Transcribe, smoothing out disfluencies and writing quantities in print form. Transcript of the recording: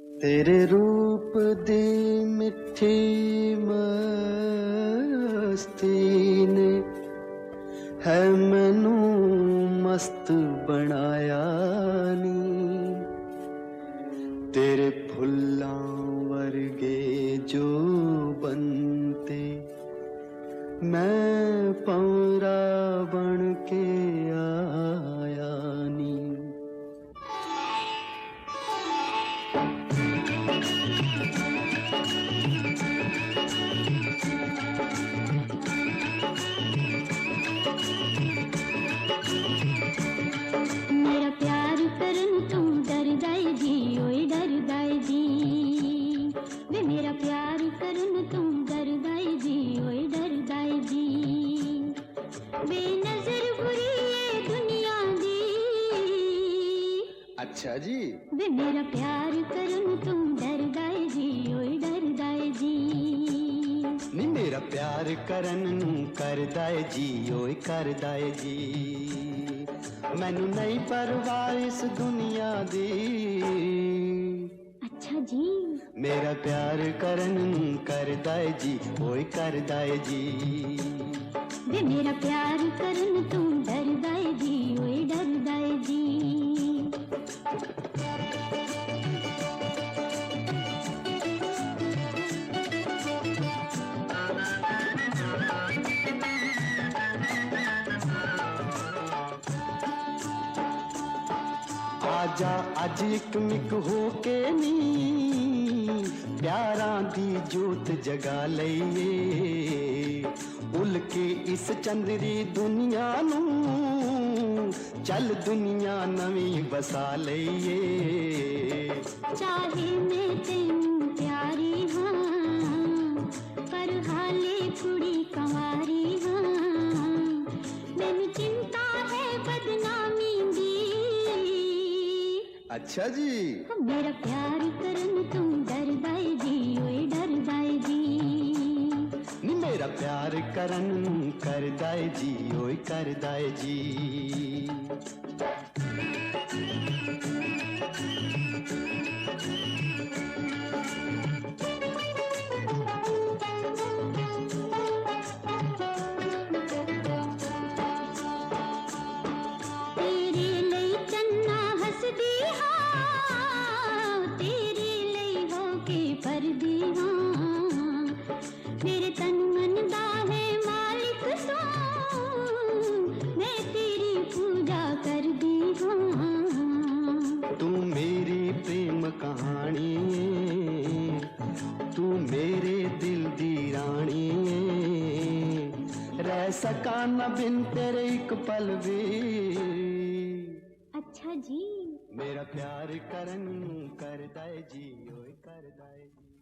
तेरे रूप दी मिठी मस्ती ने है मैनू मस्त बनाया नी। तेरे फुल्लां वर्गे जो बनते मैं पौरा बन के आया नी। मेरा प्यार करन तुम डरदाई जी, ओए डरदाई जी। वे मेरा प्यार करन तुम डरदाई जी, ओए डरदाई जी। वे नजर बुरी ये दुनिया दी। अच्छा जी। वे मेरा प्यार करन तुम डरदाई जी, ओए डरदाई जी। नी मेरा प्यार करन नू करदा है जी, ओए करदा है जी। मैनू नहीं परवाह इस दुनिया दी। अच्छा जी। मेरा प्यार करन नू करदा है जी, ओए करदा है जी। वे मेरा प्यार करन तुम डरदाई जी, ओए डरदाई जी। आजा अज एक मिक हो के नी प्यारां दी जोत जगा लईए। उल के इस चंदरी दुनिया नू चल दुनिया नवीं बसा लईए। चाहे मैं तेनू प्यारी हाँ, पर हाले कुड़ी कंवारी हाँ। मैनू चिंता है बदनामी दी। अच्छा जी। मेरा प्यार करन तुम डरदाई जी, ओए डरदाई जी। नी मेरा प्यार करन नू करदा है जी, ओए करदा है जी। तेरे लई चन्ना हसदी हाँ, तेरे लई होके परदी हाँ। मेरे तन मन दा है मालिक तू, मैं तेरी पूजा कर दी हाँ। तू मेरी प्रेम कहानी है, तू मेरे दिल दी रानी है। रह सका न बिन तेरे एक पल भी। अच्छा जी। मेरा प्यार करन करदा है जी, ओए करदा है जी।